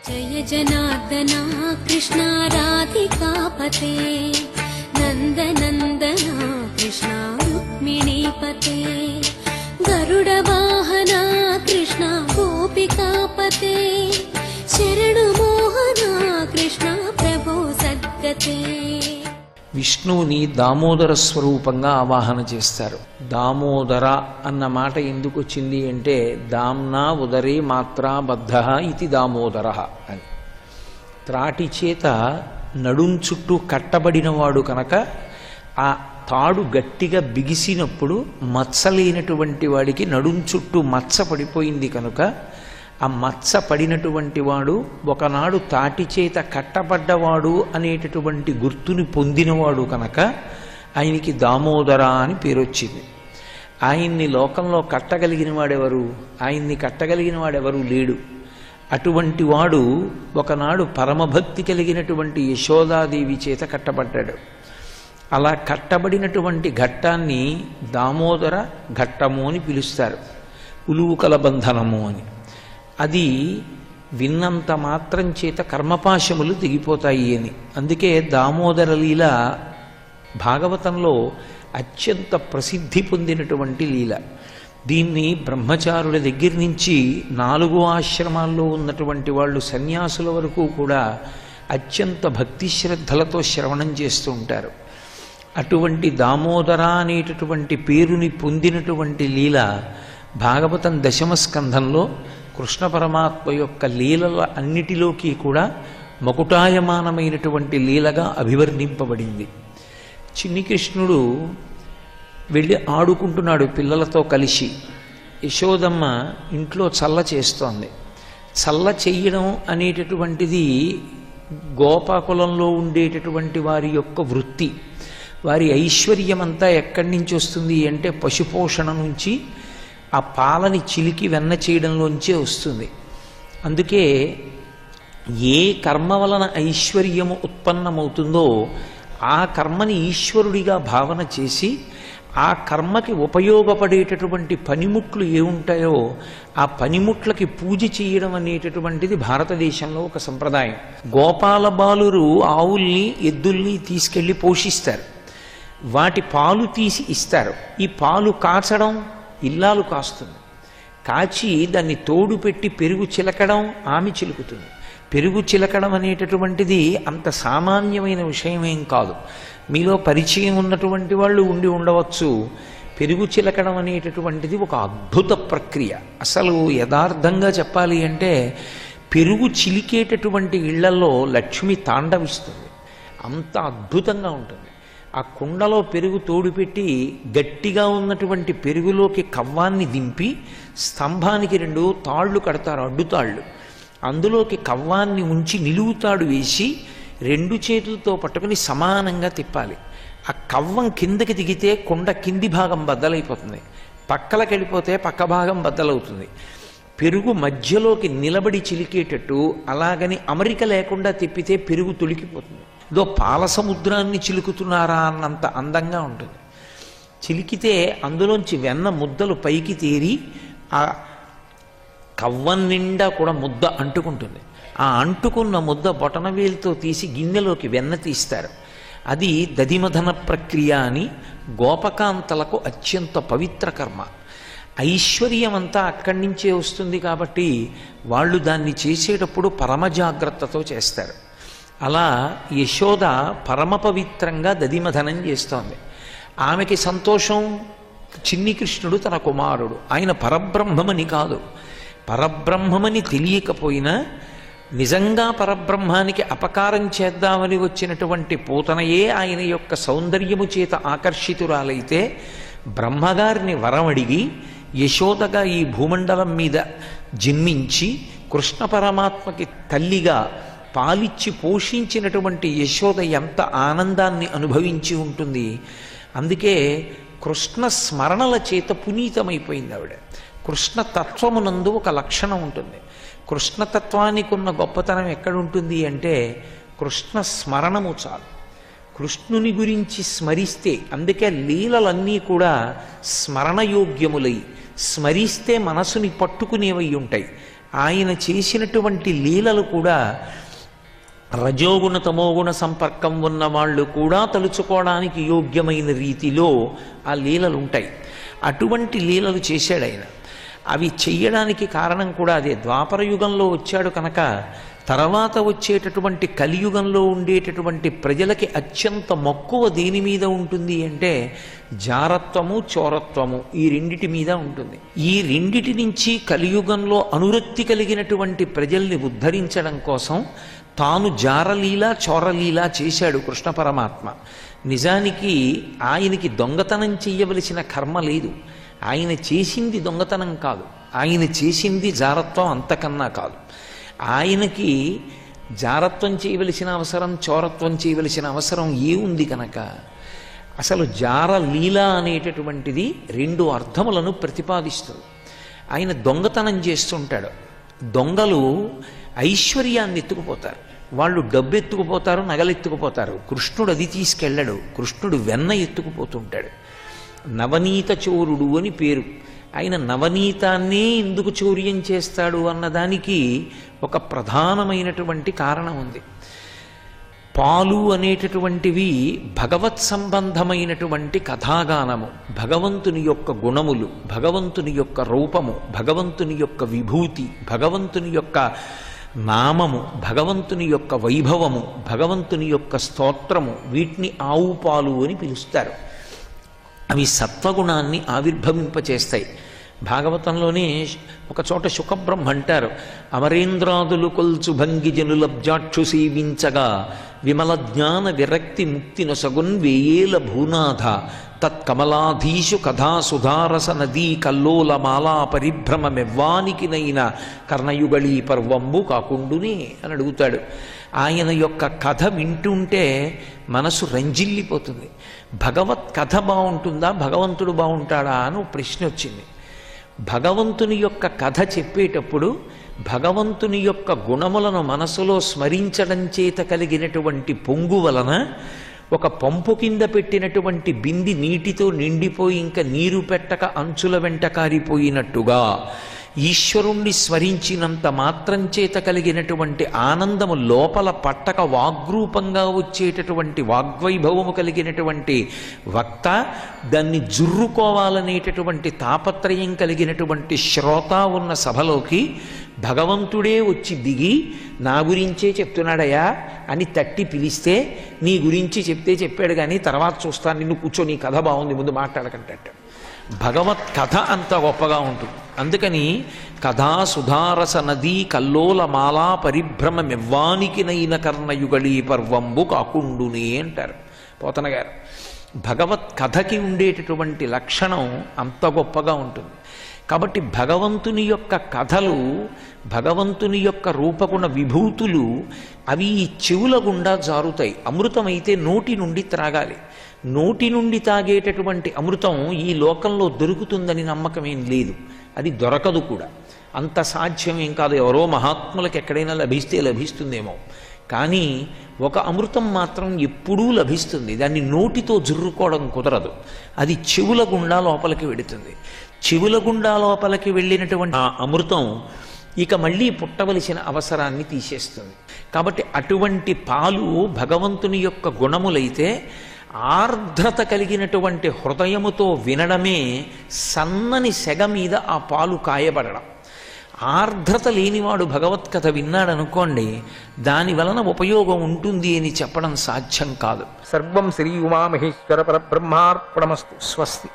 जय जनार्दना कृष्ण राधिकापते नन्दनन्दना कृष्ण रुक्मिणीपते गरुडवाहना कृष्ण गोपिकापते शरणुमोहना कृष्ण प्रभो सद्गते। విష్ణువుని దామోదర స్వరూపంగా ఆవాహన చేస్తారు. దామోదర అన్న మాట ఎందుకు వచ్చింది అంటే దామ్నా ఉదరే మాత్రా బద్ధ ఇది దామోదర అని. త్రాటి చేత నడుం చుట్టూ కట్టబడినవాడు కనుక ఆ తాడు గట్టిగా బిగిసినప్పుడు మచ్చలేనటువంటి వాడికి నడుం చుట్టూ మచ్చ పడిపోయింది కనుక ఆ మచ్చ పడినటువంటి వాడు ఒకనాడు తాటి చేత కట్టబడ్డవాడు అనేటటువంటి గుర్తుని పొందినవాడు కనుక ఆయనకి దామోదర అని పేరు వచ్చింది. ఆయన్ని లోకంలో కట్టగలిగిన వాడెవరు? ఆయన్ని కట్టగలిగిన వాడెవరు లేడు. అటువంటి వాడు ఒకనాడు పరమభక్తి కలిగినటువంటి యశోదాదేవి చేత కట్టబడ్డాడు. అలా కట్టబడినటువంటి ఘట్టాన్ని దామోదర ఘట్టము అని పిలుస్తారు, ఉలూకల బంధనము అని. అది విన్నంత మాత్రం చేత కర్మపాశములు తెగిపోతాయి అని. అందుకే దామోదర లీల భాగవతంలో అత్యంత ప్రసిద్ధి పొందినటువంటి లీల. దీన్ని బ్రహ్మచారుల దగ్గర నుంచి 4 ఆశ్రమాల్లో ఉన్నటువంటి వాళ్ళు సన్యాసుల వరకు కూడా అత్యంత భక్తి శ్రద్ధలతో శ్రవణం చేస్తూ ఉంటారు. అటువంటి దామోదర అనేటటువంటి పేరుని పొందినటువంటి లీల భాగవతం 10వ స్కంధంలో కృష్ణ పరమాత్మ యొక్క లీలల అన్నిటిలోకి కూడా మకుటాయమానమైనటువంటి లీలగా అభివర్ణింపబడింది. చిన్ని కృష్ణుడు వెళ్ళి ఆడుకుంటున్నాడు పిల్లలతో కలిసి. యశోదమ్మ ఇంట్లో చల్ల చేస్తోంది. చల్ల చెయ్యడం అనేటటువంటిది గోపాకులంలో ఉండేటటువంటి వారి యొక్క వృత్తి. వారి ఐశ్వర్యమంతా ఎక్కడి నుంచి వస్తుంది అంటే పశుపోషణ నుంచి, ఆ పాలని చిలికి వెన్న చేయడంలోంచే వస్తుంది. అందుకే ఏ కర్మ వలన ఐశ్వర్యము ఉత్పన్నమవుతుందో ఆ కర్మని ఈశ్వరుడిగా భావన చేసి ఆ కర్మకి ఉపయోగపడేటటువంటి పనిముట్లు ఏముంటాయో ఆ పనిముట్లకి పూజ చేయడం అనేటటువంటిది భారతదేశంలో ఒక సంప్రదాయం. గోపాల బాలురు ఆవుల్ని ఎద్దుల్ని తీసుకెళ్ళి పోషిస్తారు, వాటి పాలు తీసి ఇస్తారు. ఈ పాలు కాచడం ఇల్లాలు కాస్తుంది, కాచి దాన్ని తోడు పెట్టి పెరుగు చిలకడం ఆమె చిలుకుతుంది. పెరుగు చిలకడం అనేటటువంటిది అంత సామాన్యమైన విషయమేం కాదు. మీలో పరిచయం ఉన్నటువంటి వాళ్ళు ఉండి ఉండవచ్చు. పెరుగు చిలకడం అనేటటువంటిది ఒక అద్భుత ప్రక్రియ. అసలు యథార్థంగా చెప్పాలి అంటే పెరుగు చిలికేటటువంటి ఇళ్లలో లక్ష్మి తాండవిస్తుంది, అంత అద్భుతంగా ఉంటుంది. ఆ కుండలో పెరుగు తోడుపెట్టి గట్టిగా ఉన్నటువంటి పెరుగులోకి కవ్వాన్ని దింపి స్తంభానికి 2 తాళ్ళు కడతారు, అడ్డుతాళ్ళు. అందులోకి కవ్వాన్ని ఉంచి నిలువుతాడు వేసి 2 చేతులతో పట్టుకుని సమానంగా తిప్పాలి. ఆ కవ్వం కిందకి దిగితే కుండ కింది భాగం బద్దలైపోతుంది, పక్కలకి వెళ్ళిపోతే పక్క భాగం బద్దలవుతుంది. పెరుగు మధ్యలోకి నిలబడి చిలికేటట్టు అలాగని అమరిక లేకుండా తిప్పితే పెరుగు తొలికిపోతుంది. ఇదో పాల సముద్రాన్ని చిలుకుతున్నారా అన్నంత అందంగా ఉంటుంది. చిలికితే అందులోంచి వెన్న ముద్దలు పైకి తేరి ఆ కవ్వం నిండా కూడా ముద్ద అంటుకుంటుంది. ఆ అంటుకున్న ముద్ద బొటనవేలుతో తీసి గిన్నెలోకి వెన్న తీస్తారు. అది దధిమథన ప్రక్రియ అని గోపకాంతలకు అత్యంత పవిత్ర కర్మ. ఐశ్వర్యమంతా అక్కడి నుంచే వస్తుంది కాబట్టి వాళ్ళు దాన్ని చేసేటప్పుడు పరమ జాగ్రత్తతో చేస్తారు. అలా యశోద పరమ పవిత్రంగా దధిమథనం చేస్తోంది. ఆమెకి సంతోషం. చిన్ని కృష్ణుడు తన కుమారుడు, ఆయన పరబ్రహ్మమని కాదు. పరబ్రహ్మమని తెలియకపోయినా నిజంగా పరబ్రహ్మానికి అపకారం చేద్దామని వచ్చినటువంటి పూతనయే ఆయన యొక్క సౌందర్యము చేత ఆకర్షితురాలైతే బ్రహ్మగారిని వరం అడిగి యశోదగా ఈ భూమండలం మీద జన్మించి కృష్ణ పరమాత్మకి తల్లిగా పాలిచ్చి పోషించినటువంటి యశోద ఎంత ఆనందాన్ని అనుభవించి ఉంటుంది. అందుకే కృష్ణ స్మరణల చేత పునీతమైపోయింది ఆవిడ. కృష్ణ తత్వమునందు ఒక లక్షణం ఉంటుంది. కృష్ణతత్వానికి ఉన్న గొప్పతనం ఎక్కడుంటుంది అంటే కృష్ణ స్మరణము చాలు. కృష్ణుని గురించి స్మరిస్తే, అందుకే లీలలన్నీ కూడా స్మరణయోగ్యములై స్మరిస్తే మనసుని పట్టుకునేవై ఉంటాయి. ఆయన చేసినటువంటి లీలలు కూడా రజోగుణ తమోగుణ సంపర్కం ఉన్న వాళ్ళు కూడా తలుచుకోవడానికి యోగ్యమైన రీతిలో ఆ లీలలు ఉంటాయి. అటువంటి లీలలు చేశాడు ఆయన. అవి చెయ్యడానికి కారణం కూడా అదే. ద్వాపర యుగంలో వచ్చాడు కనుక తర్వాత వచ్చేటటువంటి కలియుగంలో ఉండేటటువంటి ప్రజలకి అత్యంత మక్కువ దేని మీద ఉంటుంది అంటే జారత్వము, చోరత్వము, ఈ రెండిటి మీద ఉంటుంది. ఈ రెండిటి నుంచి కలియుగంలో అనురక్తి కలిగినటువంటి ప్రజల్ని ఉద్ధరించడం కోసం తాను జారలీల, చోరలీల చేశాడు కృష్ణ పరమాత్మ. నిజానికి ఆయనకి దొంగతనం చెయ్యవలసిన కర్మ లేదు. ఆయన చేసింది దొంగతనం కాదు, ఆయన చేసింది జారత్వం అంతకన్నా కాదు. ఆయనకి జారత్వం చేయవలసిన అవసరం, చోరత్వం చేయవలసిన అవసరం ఏముంది కనుక అసలు జారలీల అనేటటువంటిది రెండు అర్థములను ప్రతిపాదిస్తుంది. ఆయన దొంగతనం చేస్తుంటాడు. దొంగలు ఐశ్వర్యాన్ని ఎత్తుకుపోతారు, వాళ్ళు డబ్బు ఎత్తుకుపోతారు, నగలెత్తుకుపోతారు. కృష్ణుడు అది తీసుకెళ్ళడు. కృష్ణుడు వెన్న ఎత్తుకుపోతుంటాడు. నవనీత చోరుడు అని పేరు. ఆయన నవనీతాన్నే ఎందుకు చౌర్యం చేస్తాడు అన్నదానికి ఒక ప్రధానమైనటువంటి కారణం ఉంది. పాలు అనేటటువంటివి భగవత్ సంబంధమైనటువంటి కథాగానము. భగవంతుని యొక్క గుణములు, భగవంతుని యొక్క రూపము, భగవంతుని యొక్క విభూతి, భగవంతుని యొక్క నామము, భగవంతుని యొక్క వైభవము, భగవంతుని యొక్క స్తోత్రము, వీటిని ఆవు పాలు అని పిలుస్తారు. అవి సత్వగుణాన్ని ఆవిర్భవింపచేస్తాయి. భాగవతంలోనే ఒక చోట శుకబ్రహ్మ అంటారు, అమరేంద్రాదులు కొల్చు భంగి జనులబ్జాక్షు సేవించగా విమల జ్ఞాన విరక్తి ముక్తి నొసగున్ వేయేల భూనాథ తత్కమలాధీషు కథా సుధారస నదీ కల్లోల మాలా పరిభ్రమమెవ్వానికినైన కర్ణయుగళీ పర్వంబు కాకుండునే అని అడుగుతాడు. ఆయన యొక్క కథ వింటుంటే మనసు రంజిల్లిపోతుంది. భగవత్ కథ బాగుంటుందా, భగవంతుడు బాగుంటాడా అని ప్రశ్న వచ్చింది. భగవంతుని యొక్క కథ చెప్పేటప్పుడు భగవంతుని యొక్క గుణములను మనసులో స్మరించడం చేత కలిగినటువంటి పొంగు వలన ఒక పంపు కింద పెట్టినటువంటి బింది నీటితో నిండిపోయి ఇంకా నీరు పెట్టక అంచుల వెంట కారిపోయినట్టుగా ఈశ్వరుణ్ణి స్మరించినంత మాత్రం చేత కలిగినటువంటి ఆనందము లోపల పట్టక వాగ్రూపంగా వచ్చేటటువంటి వాగ్వైభవము కలిగినటువంటి వక్త, దాన్ని జుర్రుకోవాలనేటటువంటి తాపత్రయం కలిగినటువంటి శ్రోత ఉన్న సభలోకి భగవంతుడే వచ్చి దిగి నా గురించే చెప్తున్నాడయా అని తట్టి పిలిస్తే నీ గురించి చెప్తే చెప్పాడు కానీ తర్వాత చూస్తాను, నిన్ను కూర్చో, నీ కథ బాగుంది, ముందు మాట్లాడకంటాడు. భగవత్ కథ అంత గొప్పగా ఉంటుంది. అందుకని కథా సుధారస నదీ కల్లోల మాలా పరిభ్రమమెవ్వానికినైన కర్ణయుగళీ పర్వంబు కాకుండునే అంటారు పోతన గారు. భగవత్ కథకి ఉండేటటువంటి లక్షణం అంత గొప్పగా ఉంటుంది. కాబట్టి భగవంతుని యొక్క కథలు, భగవంతుని యొక్క రూపగుణ విభూతులు అవి ఈ చెవుల గుండా జారుతాయి. అమృతమైతే నోటి నుండి త్రాగాలి. నోటి నుండి తాగేటటువంటి అమృతం ఈ లోకంలో దొరుకుతుందని నమ్మకమేం లేదు, అది దొరకదు కూడా. అంత సాధ్యమేం కాదు. ఎవరో మహాత్ములకు ఎక్కడైనా లభిస్తే లభిస్తుందేమో, కానీ ఒక అమృతం మాత్రం ఎప్పుడూ లభిస్తుంది. దాన్ని నోటితో జుర్రుకోవడం కుదరదు. అది చెవుల గుండా లోపలికి వెడుతుంది. చెవుల గుండా లోపలికి వెళ్ళినటువంటి ఆ అమృతం ఇక మళ్ళీ పుట్టవలసిన అవసరాన్ని తీసేస్తుంది. కాబట్టి అటువంటి పాలు భగవంతుని యొక్క గుణములైతే ఆర్ద్రత కలిగినటువంటి హృదయముతో వినడమే సన్నని సెగ మీద ఆ పాలు కాయబడడం. ఆర్ద్రత లేనివాడు భగవత్కథ విన్నాడనుకోండి, దాని వలన ఉపయోగం ఉంటుంది అని చెప్పడం సాధ్యం కాదు. సర్వం శ్రీ ఉమామహేశ్వర పరబ్రహ్మార్పణమస్తు. స్వస్తి.